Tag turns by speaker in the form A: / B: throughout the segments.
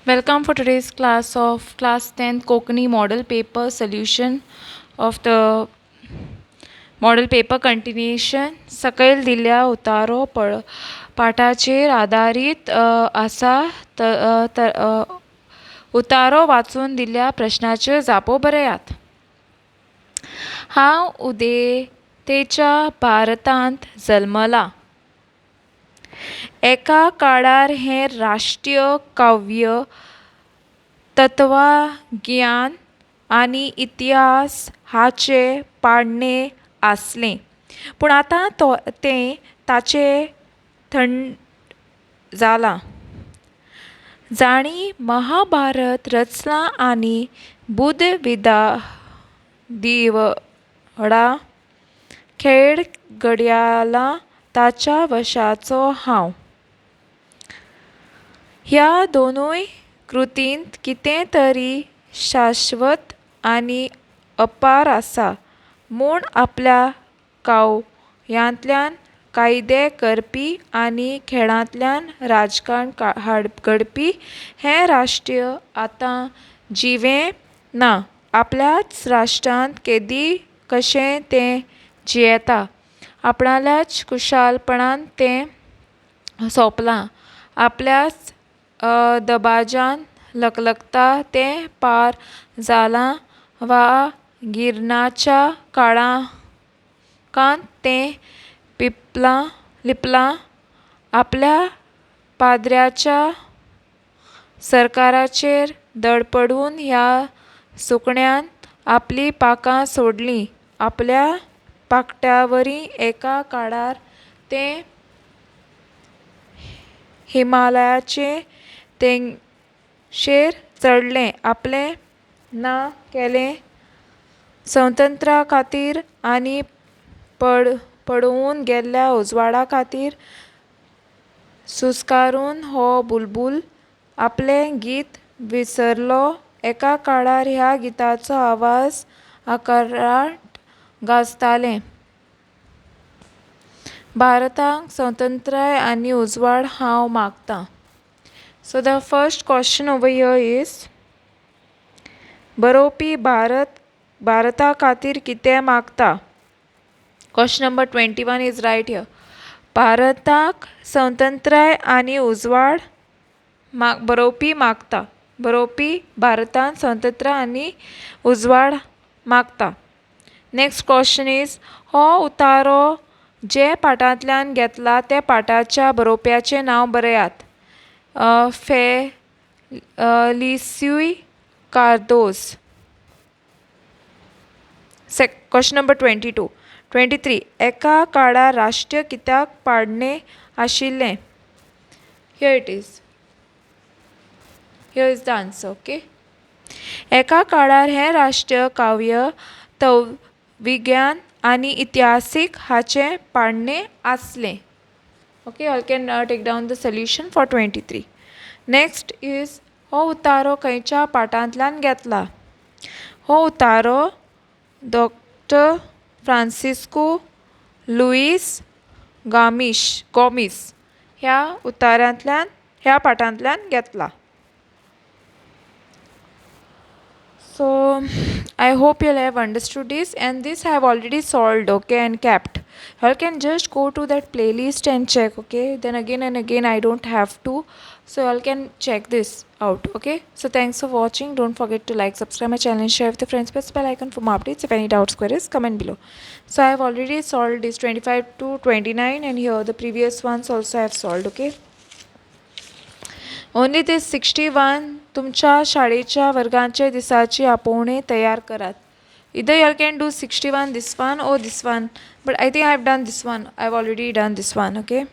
A: Welcome for today's class of class 10th Konkani model paper solution of the model paper continuation. सकैल दिल्या उतारो पाठाचेर आधारित आसा उतारो वाचून दिल्या प्रश्नाचेर जापो बरयात. हांव उदेतेच्या भारतांत जल्मला. एका काळार हें राष्ट्रीय काव्य तत्वज्ञान आनी इतिहास हाचे पाडणे आसलें, पूण आतां तें ताचें थंड जालां. जाणी महाभारत रचला आनी बुध दिवडा खेळ घडयाला ताच्या वशाचो हांव. ह्या दोनूय कृतींत कितें तरी शाश्वत आनी अपार आसा म्हूण आपल्या काव्यांतल्यान कायदे करपी आनी खेळांतल्यान राजकारण घडपी हें राष्ट्रीय आतां जिवें ना. आपल्याच राष्ट्रांत केदी कशें तें जियेता. आपणाल्याच खुशालपणान तें सोंपलां. आपल्याच दबाज्यान लखलखता तें पार जालां वा गिरणाच्या काळांत तें लिपलां. आपल्या पाद्र्याच्या सरकाराचेर धडपडून ह्या सुकण्यान आपली पाखां सोडलीं. आपल्या पाखट्यावरी एका काळार तें हिमालयाचे तेंगशेर चडलें. आपलें नांव केलें स्वतंत्र्या खातीर आनी पडून गेल्ल्या उजवाडा खातीर. सुस्कारून हो बुलबूल आपलें गीत विसरलो. एका काळार ह्या गिताचो आवाज आकारांत गाजतालें. भारताक स्वतंत्राय आनी उजवाड हांव मागतां. So the first question over here is बरोवपी भारता खातीर कितें मागता. Question number 21 is right here. भारताक स्वतंत्राय आनी उजवाड बरोवपी मागता. बरोवपी भारतान स्वतंत्र आनी उजवाड मागता. नेक्स्ट क्वेश्चन इज हो उतारो जे पाठांतल्यान घेतला ते पाठाच्या बरोवप्याचें नांव बरयात. फेलिस्यू कार्दोज. Question number 23. एका काळार राष्ट्रीय कित्याक पाडणे आशिल्लें. Here it is. Here is the answer. Okay. एका काळार हें राष्ट्रीय काव्य तत्वज्ञान आनी इतिहासीक हाचें पाडणें आसलें. Okay, you can take down the solution for 23. Next is हो उतारो खंयच्या पाठांतल्यान घेतला. हो उतारो डॉक्टर फ्रांसिस्को लुईस गॉमिस ह्या पाठांतल्यान घेतला. So I hope you'll have understood this, and this I have already solved, okay, and kept. You can just go to that playlist and check, okay. Then again and again I don't have to, so you can check this out, okay. So thanks for watching. Don't forget to like, subscribe my channel and share with your friends. Press bell icon for more updates. If any doubts, queries, comment below. So I have already solved this 25 to 29, and here the previous ones also I have solved, okay. Only this 61 तुमच्या शाळेच्या वर्गांचे दिसाची आपोवणी तयार करात. Either you can do 61 this one or this one, but I think I have done this one. I have already done this one, okay.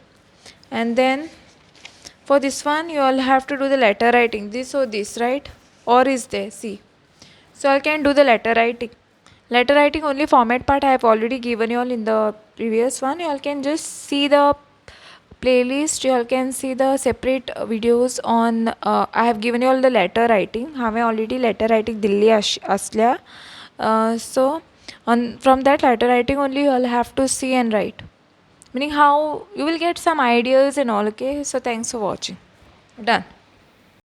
A: And then for this one you all have to do the letter writing, this or this, right, or is there, see. So I can do the letter writing only format part I have already given you all in the previous one. You all can just see the playlist. You all can see the separate videos on I have given you all the letter writing. हांवें already letter writing Delhi आसल्या. So from that letter writing only you all have to see and write, meaning how you will get some ideas and all, okay. So thanks for watching. Done.